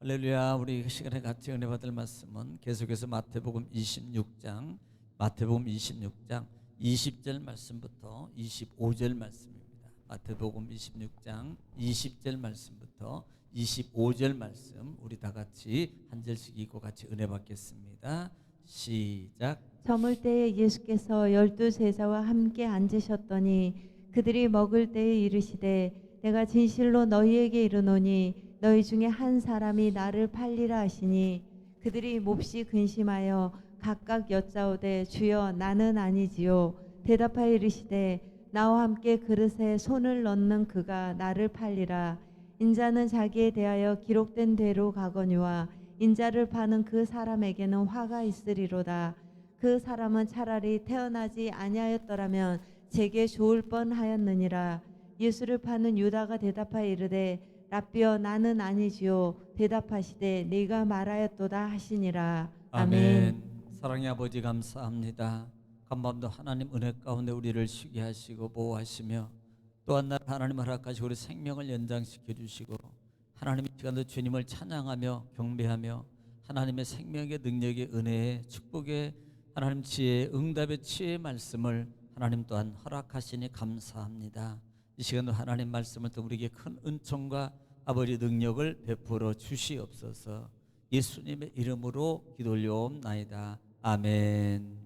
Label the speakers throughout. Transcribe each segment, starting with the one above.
Speaker 1: 할렐루야. 우리 이 시간에 같이 은혜 받을 말씀은 계속해서 마태복음 26장 20절 말씀부터 25절 말씀입니다. 마태복음 26장 20절 말씀부터 25절 말씀, 우리 다 같이 한 절씩 읽고 같이 은혜 받겠습니다. 시작.
Speaker 2: 저물 때에 예수께서 12제자와 함께 앉으셨더니 그들이 먹을 때에 이르시되 내가 진실로 너희에게 이르노니 너희 중에 한 사람이 나를 팔리라 하시니 그들이 몹시 근심하여 각각 여짜오되 주여 나는 아니지요. 대답하여 이르시되 나와 함께 그릇에 손을 넣는 그가 나를 팔리라. 인자는 자기에 대하여 기록된 대로 가거니와 인자를 파는 그 사람에게는 화가 있으리로다. 그 사람은 차라리 태어나지 아니하였더라면 제게 좋을 뻔하였느니라. 예수를 파는 유다가 대답하여 이르되 라삐여 나는 아니지요. 대답하시되 네가 말하였도다 하시니라. 아멘.
Speaker 1: 사랑의 아버지 감사합니다. 간밤도 하나님 은혜 가운데 우리를 쉬게 하시고 보호하시며 또한 날 하나님 허락하시고 우리 생명을 연장시켜 주시고 하나님의 시간도 주님을 찬양하며 경배하며 하나님의 생명의 능력의 은혜의 축복의 하나님 지혜의 응답의 치유의 말씀을 하나님 또한 허락하시니 감사합니다. 이 시간도 하나님 말씀을 또 우리에게 큰 은총과 아버지 능력을 베풀어 주시옵소서. 예수님의 이름으로 기도 올려옵나이다. 아멘.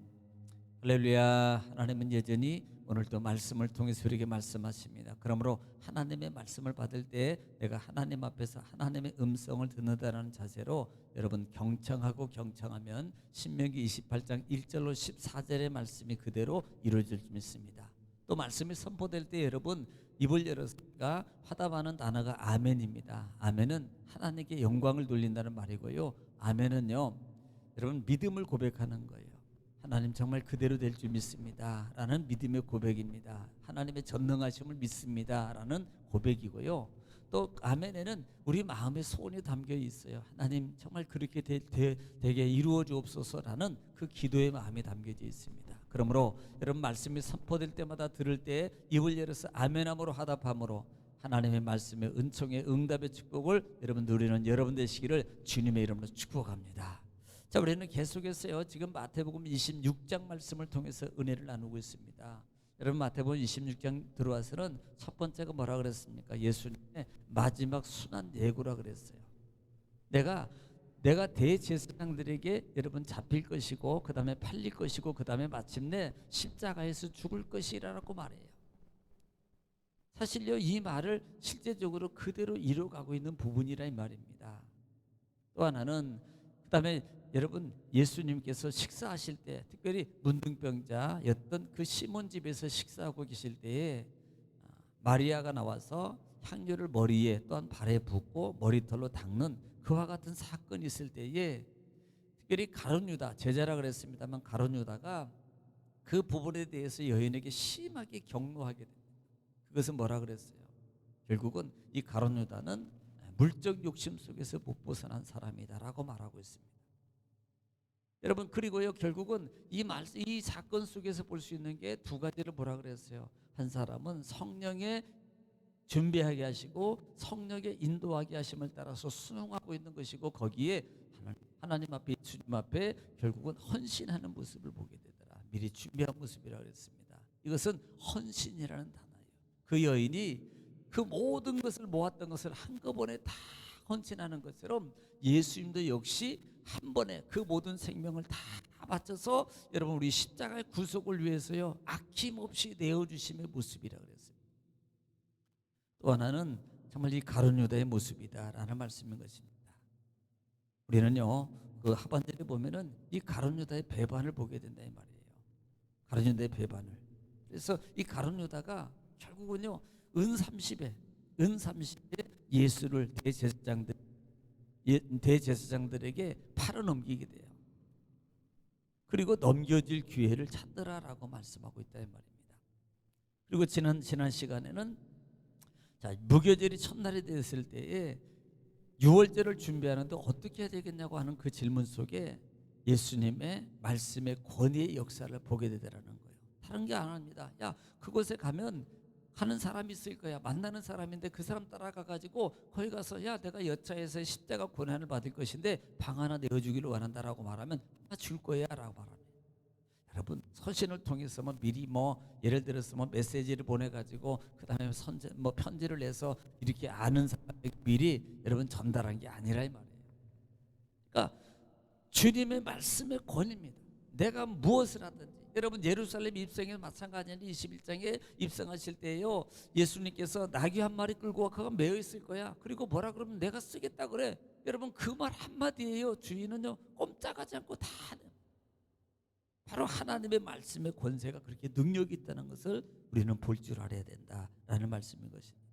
Speaker 1: 할렐루야. 하나님은 여전히 오늘도 말씀을 통해서 우리에게 말씀하십니다. 그러므로 하나님의 말씀을 받을 때 내가 하나님 앞에서 하나님의 음성을 듣는다는 자세로 여러분 경청하고 경청하면 신명기 28장 1절로 14절의 말씀이 그대로 이루어질 수 있습니다. 또 말씀이 선포될 때 여러분 입을 열어서가 화답하는 단어가 아멘입니다. 아멘은 하나님께 영광을 돌린다는 말이고요. 아멘은요, 여러분 믿음을 고백하는 거예요. 하나님 정말 그대로 될 줄 믿습니다 라는 믿음의 고백입니다. 하나님의 전능하심을 믿습니다 라는 고백이고요. 또 아멘에는 우리 마음의 소원이 담겨 있어요. 하나님 정말 그렇게 되게 이루어 주옵소서라는 그 기도의 마음이 담겨져 있습니다. 그러므로 여러분 말씀이 선포될 때마다 들을 때 입을 열어서 아멘함으로 화답함으로 하나님의 말씀의 은총의 응답의 축복을 여러분 누리는 여러분 되시기를 주님의 이름으로 축복합니다. 자, 우리는 계속해서요 지금 마태복음 26장 말씀을 통해서 은혜를 나누고 있습니다. 여러분 마태복음 26장 들어와서는 첫 번째가 뭐라 그랬습니까? 예수님의 마지막 순환 예고라 그랬어요. 내가 대제사장들에게 여러분 잡힐 것이고 그 다음에 팔릴 것이고 그 다음에 마침내 십자가에서 죽을 것이라고 말해요. 사실요 이 말을 실제적으로 그대로 이루어가고 있는 부분이라 이 말입니다. 또 하나는 그 다음에 여러분 예수님께서 식사하실 때 특별히 문둥병자였던 그 시몬 집에서 식사하고 계실 때에 마리아가 나와서 향료를 머리에 또한 발에 붓고 머리털로 닦는 그와 같은 사건이 있을 때에 특별히 가룟 유다 제자라 그랬습니다만 가룟 유다가 그 부분에 대해서 여인에게 심하게 경노하게 됩니다. 그것은 뭐라 그랬어요? 결국은 이 가룟 유다는 물적 욕심 속에서 못 벗어난 사람이다라고 말하고 있습니다. 여러분 그리고요 결국은 이 사건 속에서 볼 수 있는 게 두 가지를 뭐라 그랬어요? 한 사람은 성령의 준비하게 하시고 성령의 인도하게 하심을 따라서 순응하고 있는 것이고 거기에 하나님 앞에 주님 앞에 결국은 헌신하는 모습을 보게 되더라. 미리 준비한 모습이라고 했습니다. 이것은 헌신이라는 단어예요. 그 여인이 그 모든 것을 모았던 것을 한꺼번에 다 헌신하는 것처럼 예수님도 역시 한 번에 그 모든 생명을 다 바쳐서 여러분 우리 십자가의 구속을 위해서요 아낌없이 내어주심의 모습이라고 그랬어요. 또 하나는 정말 이 가룟 유다의 모습이다라는 말씀인 것입니다. 우리는요 그 하반절에 보면은 이 가룟 유다의 배반을 보게 된다 이 말이에요. 가룟 유다의 배반을. 그래서 이 가룟 유다가 결국은요 은 30에 예수를 대제사장들에게 팔아넘기게 돼요. 그리고 넘겨질 기회를 찾더라라고 말씀하고 있다 이 말입니다. 그리고 지난 시간에는 자, 무교절이 첫날이 됐을 때에 유월절을 준비하는데 어떻게 해야 되겠냐고 하는 그 질문 속에 예수님의 말씀의 권위의 역사를 보게 되더라는 거예요. 다른 게 아닙니다. 야, 그곳에 가면 하는 사람이 있을 거야. 만나는 사람인데 그 사람 따라가가지고 거기 가서 야 내가 여차에서 십자가 고난을 받을 것인데 방 하나 내어주기를 원한다라고 말하면 나 줄 거야 라고 말합니다. 여러분 서신을 통해서 뭐 미리 뭐 예를 들어서 뭐 메시지를 보내가지고 그 다음에 선제 뭐 편지를 내서 이렇게 아는 사람에게 미리 여러분 전달한 게 아니라 이 말이에요. 그러니까 주님의 말씀의 권위입니다. 내가 무엇을 하든지 여러분 예루살렘 입성에 마찬가지인데 21장에 입성하실 때요 예수님께서 나귀 한 마리 끌고 그가 매어 있을 거야. 그리고 뭐라 그러면 내가 쓰겠다 그래. 여러분 그 말 한마디예요. 주인은요 꼼짝하지 않고 다 하는. 바로 하나님의 말씀의 권세가 그렇게 능력이 있다는 것을 우리는 볼 줄 알아야 된다라는 말씀인 것입니다.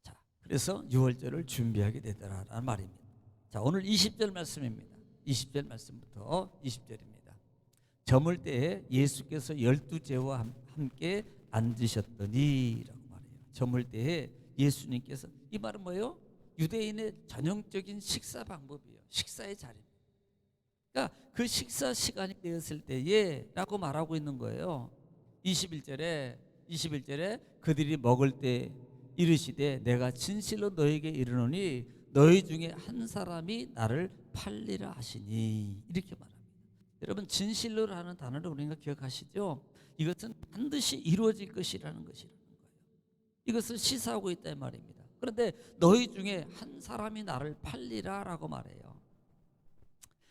Speaker 1: 자, 그래서 6월절을 준비하게 되더라라는 말입니다. 자, 오늘 20절 말씀입니다. 20절 말씀부터 20절입니다. 저물 때에 예수께서 12제와 함께 앉으셨더니라고 말해요. 저물 때에 예수님께서 이 말은 뭐예요? 유대인의 전형적인 식사 방법이에요. 식사의 자리입니다. 그러니까 그 식사 시간이 되었을 때에 라고 말하고 있는 거예요. 21절에 그들이 먹을 때 이르시되 내가 진실로 너에게 이르노니 너희 중에 한 사람이 나를 팔리라 하시니 이렇게 말합니다. 여러분 진실로라는 단어를 우리가 기억하시죠? 이것은 반드시 이루어질 것이라는 것이라는 거예요. 이것을 시사하고 있다 이 말입니다. 그런데 너희 중에 한 사람이 나를 팔리라 라고 말해요.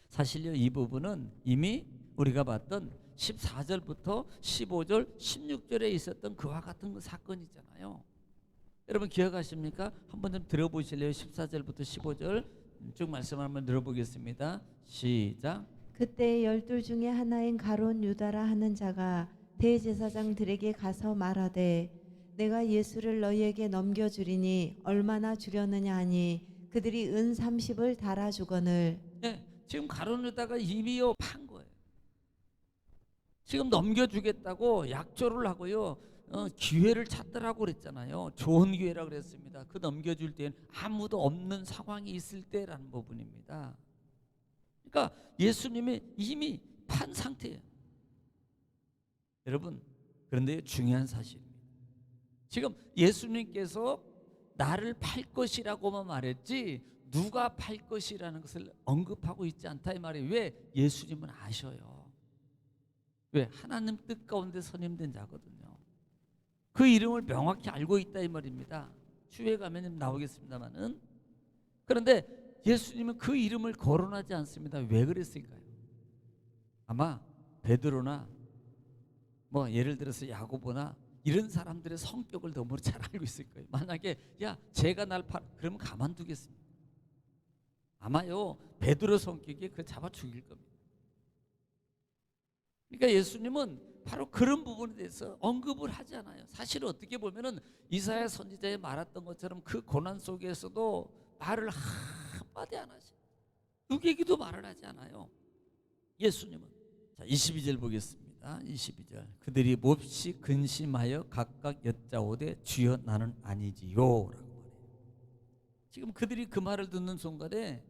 Speaker 1: 사실요 이 부분은 이미 우리가 봤던 14절부터 15절 16절에 있었던 그와 같은 사건이잖아요. 여러분 기억하십니까? 한번 좀 들어보실래요? 14절부터 15절 쭉 말씀 한번 들어보겠습니다. 시작.
Speaker 2: 그때 12 중에 하나인 가룟 유다라 하는 자가 대제사장들에게 가서 말하되 내가 예수를 너희에게 넘겨주리니 얼마나 주려느냐 하니 그들이 은 30을 달아주거늘.
Speaker 1: 네, 지금 가룟 유다가 이미요 판 거예요. 지금 넘겨주겠다고 약조를 하고요. 기회를 찾더라고 그랬잖아요. 좋은 기회라 그랬습니다. 그 넘겨줄 때는 아무도 없는 상황이 있을 때라는 부분입니다. 그러니까 예수님이 이미 판 상태예요. 여러분 그런데 중요한 사실입니다. 지금 예수님께서 나를 팔 것이라고만 말했지 누가 팔 것이라는 것을 언급하고 있지 않다 이 말이에요. 왜? 예수님은 아셔요. 왜? 하나님 뜻 가운데 선임된 자거든요. 그 이름을 명확히 알고 있다 이 말입니다. 추후에 가면 나오겠습니다만은. 그런데 예수님은 그 이름을 거론하지 않습니다. 왜 그랬을까요? 아마 베드로나 뭐 예를 들어서 야고보나 이런 사람들의 성격을 너무 잘 알고 있을 거예요. 만약에 야 제가 날 그러면 가만두겠습니다. 아마요 베드로 성격이 그 잡아 죽일 겁니다. 그러니까 예수님은 바로 그런 부분에 대해서 언급을 하지 않아요. 사실 어떻게 보면은 이사야 선지자의 말했던 것처럼 그 고난 속에서도 말을 한마디 안 하셔요. 누구에게도 말을 하지 않아요. 예수님은. 자 22절 보겠습니다. 22절 그들이 몹시 근심하여 각각 여짜오되 주여 나는 아니지요 라고 말해요. 지금 그들이 그 말을 듣는 순간에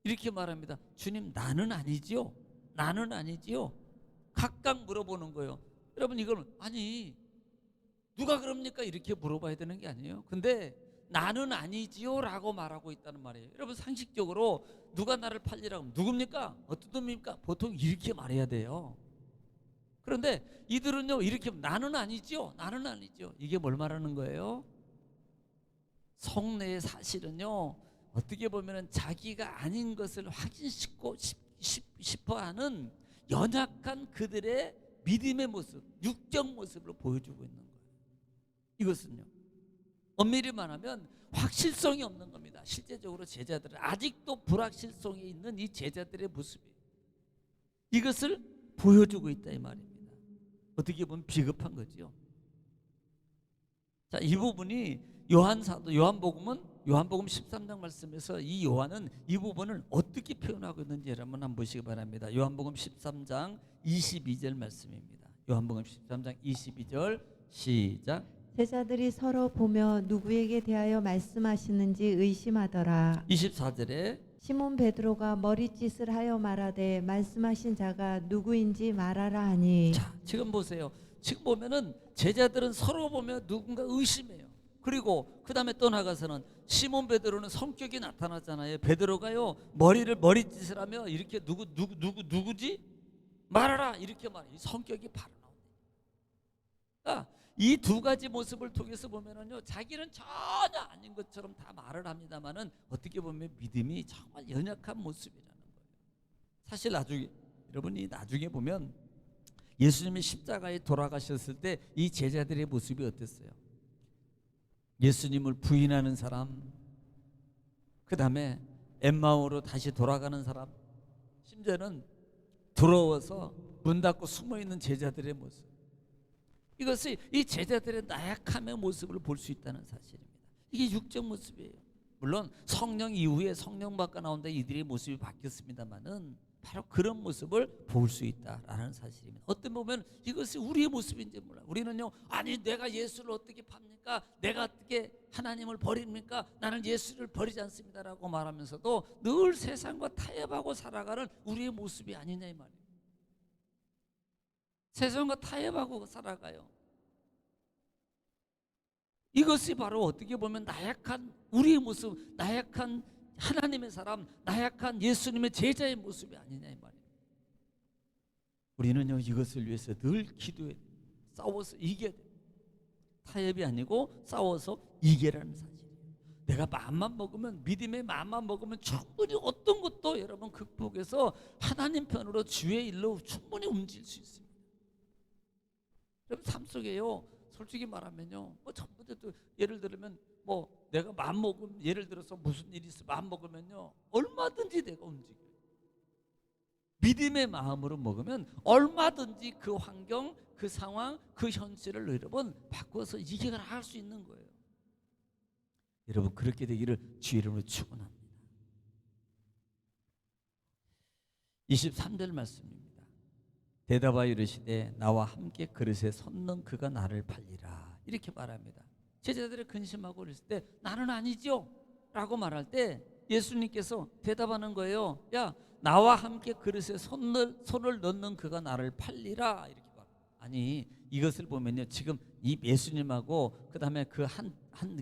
Speaker 1: 이렇게 말합니다. 주님 나는 아니지요? 나는 아니지요? 각각 물어보는 거예요. 여러분 이걸 아니 누가 그럽니까? 이렇게 물어봐야 되는 게 아니에요. 근데 나는 아니지요 라고 말하고 있다는 말이에요. 여러분 상식적으로 누가 나를 팔리라고 하면 누굽니까? 어떤 놈입니까? 보통 이렇게 말해야 돼요. 그런데 이들은요 이렇게 나는 아니지요? 나는 아니지요. 이게 뭘 말하는 거예요? 속내의 사실은요 어떻게 보면 자기가 아닌 것을 확인시키고 싶어하는 연약한 그들의 믿음의 모습, 육적 모습으로 보여주고 있는 거예요. 이것은요 엄밀히 말하면 확실성이 없는 겁니다. 실제적으로 제자들은 아직도 불확실성이 있는 이 제자들의 모습이에요. 이것을 보여주고 있다 이 말입니다. 어떻게 보면 비겁한 거죠. 자, 이 부분이 요한복음 13장 말씀에서 이 요한은 이 부분을 어떻게 표현하고 있는지 여러분 한번 보시기 바랍니다. 요한복음 13장 22절 말씀입니다. 요한복음 13장 22절 시작.
Speaker 2: 제자들이 서로 보며 누구에게 대하여 말씀하시는지 의심하더라.
Speaker 1: 24절에
Speaker 2: 시몬 베드로가 머리짓을 하여 말하되 말씀하신 자가 누구인지 말하라 하니.
Speaker 1: 자, 지금 보세요. 지금 보면은 제자들은 서로 보면 누군가 의심해요. 그리고 그 다음에 또 나가서는 시몬 베드로는 성격이 나타났잖아요. 베드로가요 머리짓을 하며 이렇게 누구지? 말하라 이렇게 말해. 성격이 바로 나옵니다. 이 두 가지 모습을 통해서 보면은요, 자기는 전혀 아닌 것처럼 다 말을 합니다만은 어떻게 보면 믿음이 정말 연약한 모습이라는 거예요. 사실 여러분이 나중에 보면 예수님이 십자가에 돌아가셨을 때 이 제자들의 모습이 어땠어요? 예수님을 부인하는 사람, 그 다음에 엠마오로 다시 돌아가는 사람, 심지어는 부러워서 문 닫고 숨어있는 제자들의 모습, 이것이 이 제자들의 나약함의 모습을 볼 수 있다는 사실입니다. 이게 육적 모습이에요. 물론 성령 이후에 성령 받고 나온다 이들의 모습이 바뀌었습니다만은 바로 그런 모습을 볼 수 있다라는 사실입니다. 어떤 보면 이것이 우리의 모습인지 몰라요. 우리는요, 아니 내가 예수를 어떻게 팝니까? 내가 어떻게 하나님을 버립니까? 나는 예수를 버리지 않습니다라고 말하면서도 늘 세상과 타협하고 살아가는 우리의 모습이 아니냐 이 말이에요. 세상과 타협하고 살아가요. 이것이 바로 어떻게 보면 나약한 우리의 모습, 나약한 하나님의 사람, 나약한 예수님의 제자의 모습이 아니냐 이 말이에요. 우리는요, 이것을 위해서 늘 기도해, 싸워서 이겨야 돼요. 타협이 아니고 싸워서 이겨라는 사실이에요. 내가 마음만 먹으면, 믿음의 마음만 먹으면 충분히 어떤 것도 여러분 극복해서 하나님 편으로 주의 일로 충분히 움직일 수 있습니다. 여러분 삶 속에요, 솔직히 말하면요, 뭐 전부 다 예를 들면 뭐 내가 마음 먹으면, 예를 들어서 무슨 일이 있어 마음 먹으면요 얼마든지 내가 움직여요. 믿음의 마음으로 먹으면 얼마든지 그 환경, 그 상황, 그 현실을 여러분 바꿔서 이겨나갈 수 있는 거예요. 여러분 그렇게 되기를 주의 이름으로 축원합니다. 23절 말씀입니다. 대답하여 이르시되 나와 함께 그릇에 섰는 그가 나를 팔리라 이렇게 말합니다. 제자들이 근심하고 그랬을 때 나는 아니죠 라고 말할 때 예수님께서 대답하는 거예요. 야, 나와 함께 그릇에 손을 넣는 그가 나를 팔리라 이렇게 말. 아니 이것을 보면요, 지금 이 예수님하고 그 다음에 그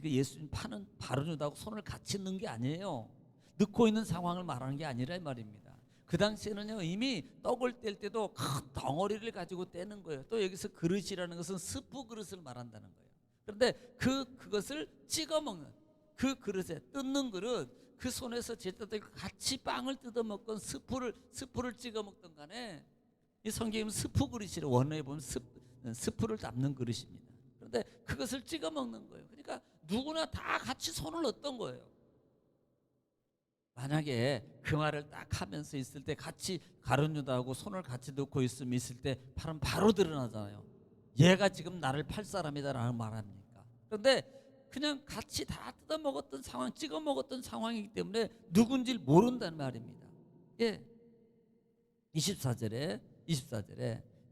Speaker 1: 예수님 파는 바르누다하고 손을 같이 넣는 게 아니에요. 넣고 있는 상황을 말하는 게 아니라 이 말입니다. 그 당시에는요, 이미 떡을 뗄 때도 큰 덩어리를 가지고 떼는 거예요. 또 여기서 그릇이라는 것은 스프 그릇을 말한다는 거예요. 그런데 그것을 찍어 먹는 그 그릇에 뜯는 그릇, 그 손에서 제자들이 같이 빵을 뜯어 먹건 스프를 찍어 먹던 간에 이 성경에 스프 그릇이라, 원어에 보면 스프를 담는 그릇입니다. 그런데 그것을 찍어 먹는 거예요. 그러니까 누구나 다 같이 손을 넣었던 거예요. 만약에 그 말을 딱 하면서 있을 때 같이 가룟유다하고 손을 같이 넣고 있으면 있을 때 바로 드러나잖아요. 얘가 지금 나를 팔 사람이다라는 말합니까? 그런데 그냥 같이 다 뜯어 먹었던 상황, 찍어 먹었던 상황이기 때문에 누군지 모른다는 말입니다. 예. 24절에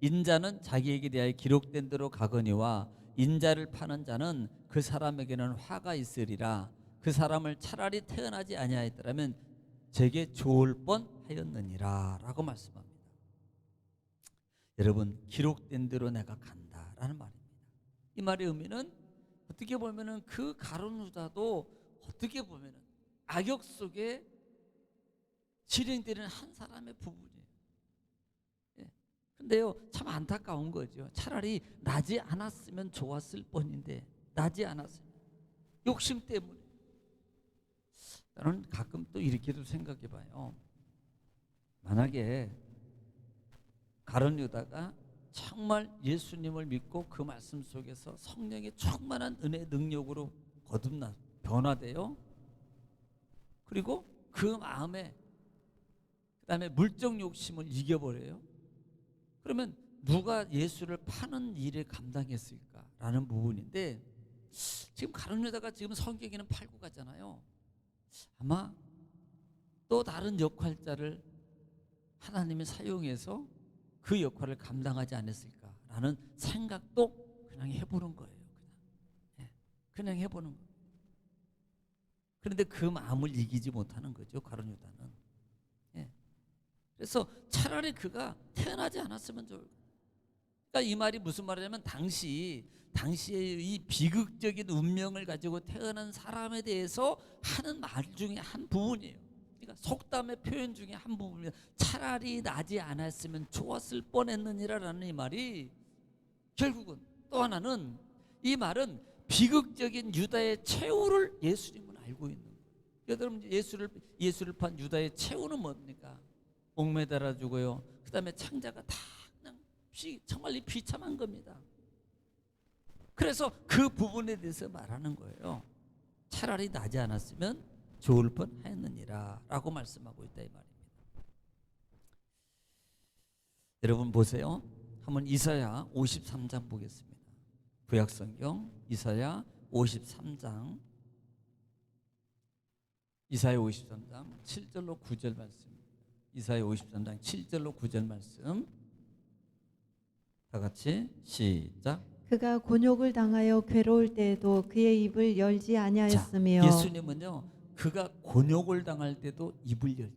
Speaker 1: 인자는 자기에게 대하여 기록된 대로 가거니와 인자를 파는 자는 그 사람에게는 화가 있으리라. 그 사람을 차라리 태어나지 아니하였더라면 제게 좋을 뻔하였느니라 라고 말씀합니다. 여러분 기록된 대로 내가 간다라는 말입니다. 이 말의 의미는 어떻게 보면은 그 가룟유다도 어떻게 보면은 악역 속에 진행되는 한 사람의 부분이에요. 예. 근데요 참 안타까운 거죠. 차라리 나지 않았으면 좋았을 뻔인데 나지 않았으면, 욕심 때문에. 나는 가끔 또 이렇게도 생각해 봐요. 만약에 가룟유다가 정말 예수님을 믿고 그 말씀 속에서 성령의 충만한 은혜 능력으로 거듭나 변화돼요. 그리고 그 마음에 그다음에 물적 욕심을 이겨버려요. 그러면 누가 예수를 파는 일에 감당했을까라는 부분인데, 지금 가룟유다가 지금 성경에는 팔고 가잖아요. 아마 또 다른 역할자를 하나님이 사용해서 그 역할을 감당하지 않았을까라는 생각도 그냥 해보는 거예요. 그냥 해보는 거예요. 그런데 그 마음을 이기지 못하는 거죠, 가룟유다는. 그래서 차라리 그가 태어나지 않았으면 좋을 거예요. 그러니까 이 말이 무슨 말이냐면 당시에 이 비극적인 운명을 가지고 태어난 사람에 대해서 하는 말 중에 한 부분이에요. 그러니까 속담의 표현 중에 한 부분입니다. 차라리 나지 않았으면 좋았을 뻔했느니라라는 이 말이 결국은 또 하나는 이 말은 비극적인 유다의 최후를 예수님은 알고 있는 거예요. 여러분 예수를 판 유다의 최후는 뭡니까? 목매달아 주고요. 그다음에 창자가 다 그냥 정말 비참한 겁니다. 그래서 그 부분에 대해서 말하는 거예요. 차라리 나지 않았으면 좋을 뻔하였느니라 라고 말씀하고 있다 이 말입니다. 여러분 보세요. 한번 이사야 53장 보겠습니다. 구약성경 이사야 53장 7절로 9절 말씀. 이사야 53장 7절로 9절 말씀. 다 같이 시작.
Speaker 2: 그가 곤욕을 당하여 괴로울 때에도 그의 입을 열지 아니하였으며.
Speaker 1: 자, 예수님은요 그가 곤욕을 당할 때도 입을 열죠.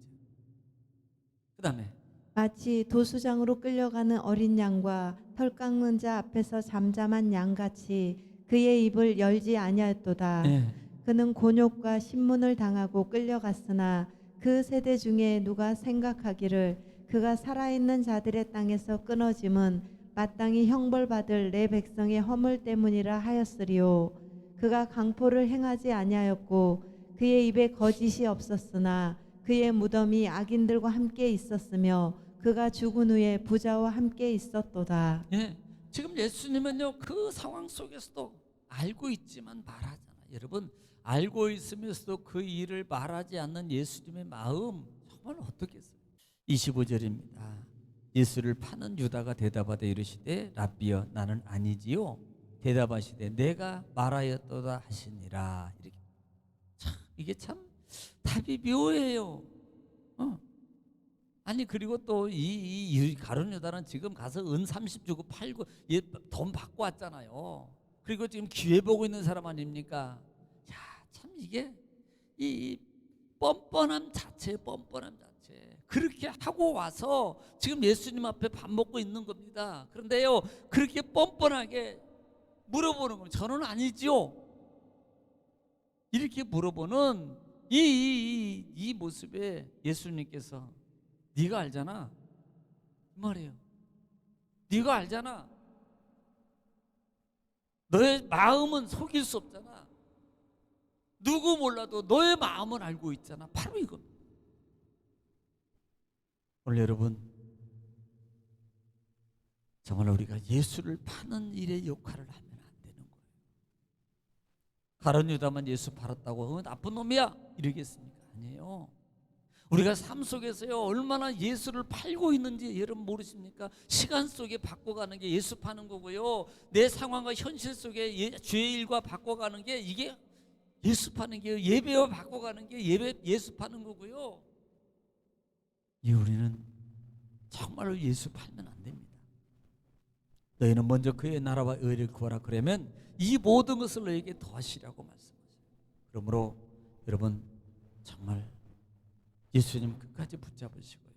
Speaker 1: 그 다음에
Speaker 2: 마치 도수장으로 끌려가는 어린 양과 털 깎는 자 앞에서 잠잠한 양같이 그의 입을 열지 아니하였도다.
Speaker 1: 네.
Speaker 2: 그는 곤욕과 신문을 당하고 끌려갔으나 그 세대 중에 누가 생각하기를 그가 살아있는 자들의 땅에서 끊어짐은 마땅히 형벌받을 내 백성의 허물 때문이라 하였으리요. 그가 강포를 행하지 아니하였고 그의 입에 거짓이 없었으나 그의 무덤이 악인들과 함께 있었으며 그가 죽은 후에 부자와 함께 있었도다.
Speaker 1: 예, 지금 예수님은요 그 상황 속에서도 알고 있지만 말하잖아요. 여러분 알고 있으면서도 그 일을 말하지 않는 예수님의 마음 정말 어떻겠어요? 25절입니다. 예수를 파는 유다가 대답하되 이르시되 랍비여 나는 아니지요. 대답하시되 내가 말하였도다 하시니라. 이렇게 이게 참 답이 묘해요. 아니 그리고 또 이 가룟 유다는 지금 가서 은 30 주고 팔고 돈 받고 왔잖아요. 그리고 지금 기회 보고 있는 사람 아닙니까? 야, 참 이게 이 뻔뻔함 자체. 그렇게 하고 와서 지금 예수님 앞에 밥 먹고 있는 겁니다. 그런데요 그렇게 뻔뻔하게 물어보는 겁니다. 저는 아니지요. 이렇게 물어보는 이 모습에 예수님께서 네가 알잖아 이 말이에요. 네가 알잖아. 너의 마음은 속일 수 없잖아. 누구 몰라도 너의 마음은 알고 있잖아. 바로 이겁니다. 오늘 여러분 정말 우리가 예수를 파는 일의 역할을 하면 안 되는 거예요. 가룟 유다만 예수 팔았다고 나쁜 놈이야 이러겠습니까? 아니에요. 우리가 삶 속에서요 얼마나 예수를 팔고 있는지 여러분 모르십니까? 시간 속에 바꿔가는 게 예수 파는 거고요. 내 상황과 현실 속에 주의 일과 바꿔가는 게 이게 예수 파는 게요. 예배와 바꿔가는 게 예수 파는 거고요. 우리는 정말로 예수 팔면 안 됩니다. 너희는 먼저 그의 나라와 의를 구하라 그러면 이 모든 것을 너에게 더하시라고 말씀하세요. 그러므로 여러분 정말 예수님 끝까지 붙잡으시고요.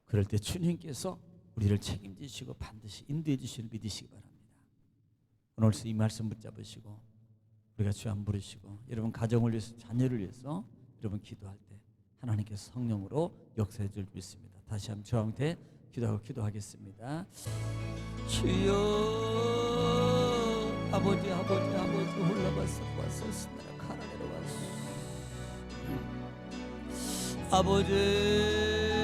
Speaker 1: 그럴 때 주님께서 우리를 책임지시고 반드시 인도해 주시는 믿으시기 바랍니다. 오늘 이 말씀 붙잡으시고 우리가 주 안 부르시고 여러분 가정을 위해서 자녀를 위해서 여러분 기도할 때 하나님께서 성령으로 역사해 줄 믿습니다. 다시 한번 저와 함께 기도하겠습니다. 주여 아버지 홀라바스나라 카라레로 와스 아버지